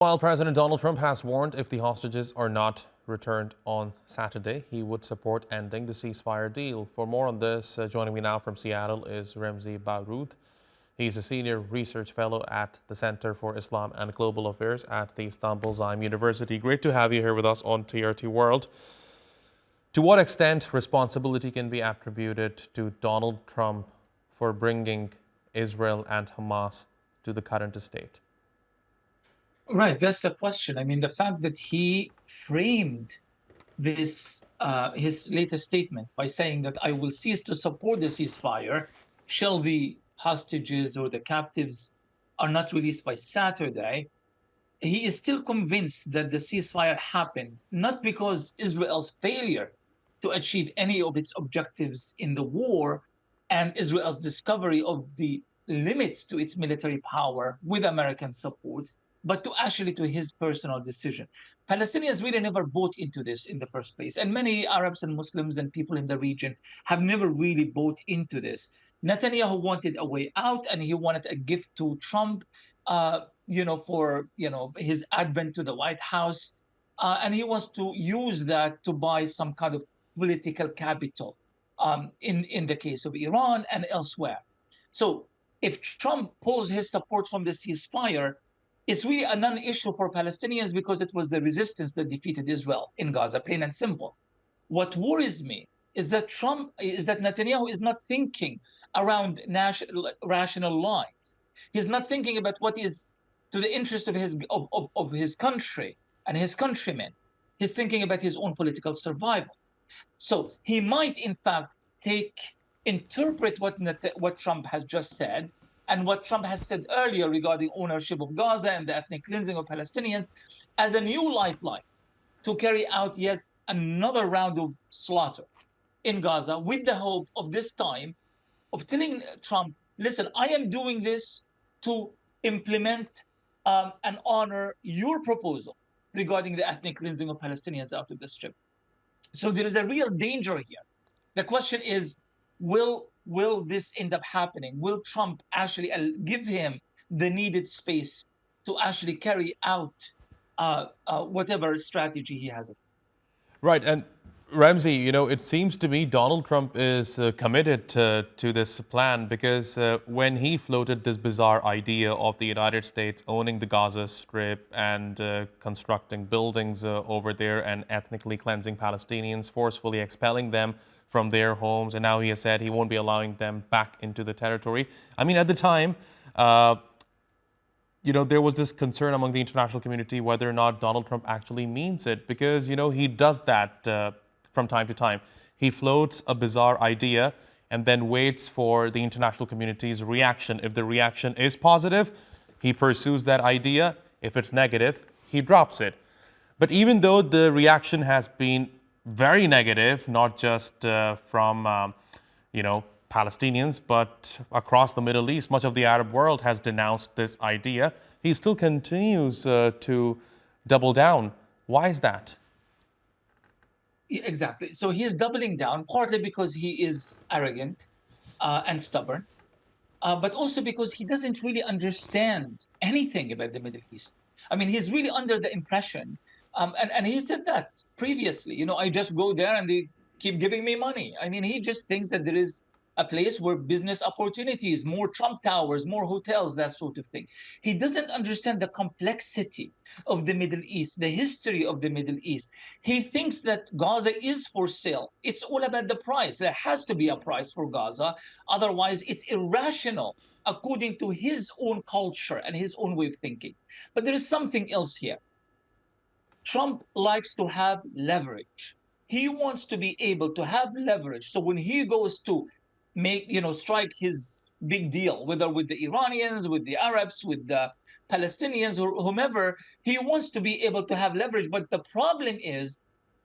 While President Donald Trump has warned if the hostages are not returned on Saturday, he would support ending the ceasefire deal. For more on this, joining me now from Seattle is Ramzy Baroud. He's a senior research fellow at the Center for Islam and Global Affairs at the Istanbul Zaim University. Great to have you here with us on TRT World. To what extent responsibility can be attributed to Donald Trump for bringing Israel and Hamas to the current state? Right, that's the question. I mean, the fact that he framed this his latest statement by saying that I will cease to support the ceasefire shall the hostages or the captives are not released by Saturday. He is still convinced that the ceasefire happened not because Israel's failure to achieve any of its objectives in the war and Israel's discovery of the limits to its military power with American support, but to his personal decision. Palestinians really never bought into this in the first place. And many Arabs and Muslims and people in the region have never really bought into this. Netanyahu wanted a way out and he wanted a gift to Trump, for, his advent to the White House. And he wants to use that to buy some kind of political capital in the case of Iran and elsewhere. So if Trump pulls his support from the ceasefire, it's really a non-issue for Palestinians because it was the resistance that defeated Israel in Gaza, plain and simple. What worries me is that Netanyahu is not thinking around rational lines. He's not thinking about what is to the interest of his country and his countrymen. He's thinking about his own political survival. So he might, in fact, interpret what Trump has just said and what Trump has said earlier regarding ownership of Gaza and the ethnic cleansing of Palestinians as a new lifeline to carry out yet another round of slaughter in Gaza with the hope of this time of telling Trump, listen, I am doing this to implement and honor your proposal regarding the ethnic cleansing of Palestinians out of the Strip. So there is a real danger here. The question is, will this end up happening? Will Trump actually give him the needed space to actually carry out whatever strategy he has? Right. And Ramzy, it seems to me Donald Trump is committed to this plan because when he floated this bizarre idea of the United States owning the Gaza Strip and constructing buildings over there and ethnically cleansing Palestinians, forcefully expelling them from their homes, and now he has said he won't be allowing them back into the territory. I mean, at the time, there was this concern among the international community whether or not Donald Trump actually means it because, he does that from time to time. He floats a bizarre idea and then waits for the international community's reaction. If the reaction is positive, he pursues that idea. If it's negative, he drops it. But even though the reaction has been very negative, not just from, Palestinians, but across the Middle East, much of the Arab world has denounced this idea. He still continues to double down. Why is that? Exactly. So he is doubling down, partly because he is arrogant and stubborn, but also because he doesn't really understand anything about the Middle East. I mean, he's really under the impression, and he said that previously, I just go there and they keep giving me money. I mean, he just thinks that there is a place where business opportunities, more Trump towers, more hotels, that sort of thing. He doesn't understand the complexity of the Middle East, the history of the Middle East. He thinks that Gaza is for sale. It's all about the price. There has to be a price for Gaza. Otherwise, it's irrational according to his own culture and his own way of thinking. But there is something else here. Trump likes to have leverage. He wants to be able to have leverage. So when he goes to strike his big deal, whether with the Iranians, with the Arabs, with the Palestinians, or whomever, he wants to be able to have leverage. But the problem is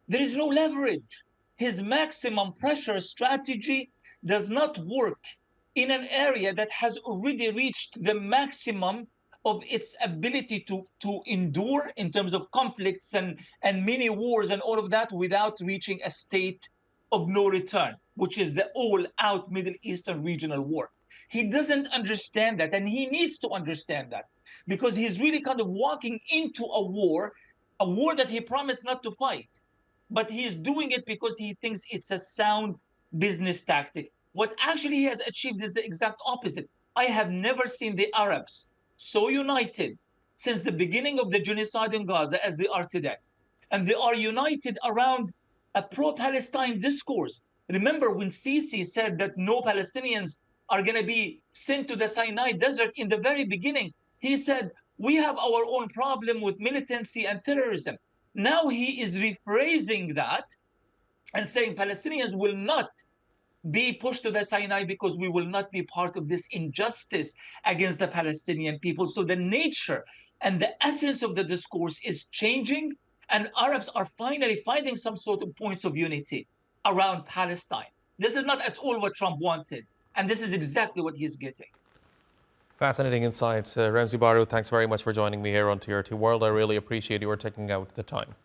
there is no leverage. His maximum pressure strategy does not work in an area that has already reached the maximum of its ability to endure in terms of conflicts and mini wars and all of that without reaching a state of no return, which is the all-out Middle Eastern regional war. He doesn't understand that, and he needs to understand that. because he's really kind of walking into a war that he promised not to fight. But he's doing it because he thinks it's a sound business tactic. What actually he has achieved is the exact opposite. I have never seen the Arabs so united since the beginning of the genocide in Gaza as they are today. And they are united around a pro-Palestine discourse. Remember when Sisi said that no Palestinians are going to be sent to the Sinai Desert in the very beginning? He said, we have our own problem with militancy and terrorism. Now he is rephrasing that and saying Palestinians will not be pushed to the Sinai because we will not be part of this injustice against the Palestinian people. So the nature and the essence of the discourse is changing, and Arabs are finally finding some sort of points of unity around Palestine. This is not at all what Trump wanted, and this is exactly what he's getting. Fascinating insights. Ramzy Baroud, thanks very much for joining me here on Tier 2 World. I really appreciate you taking out the time.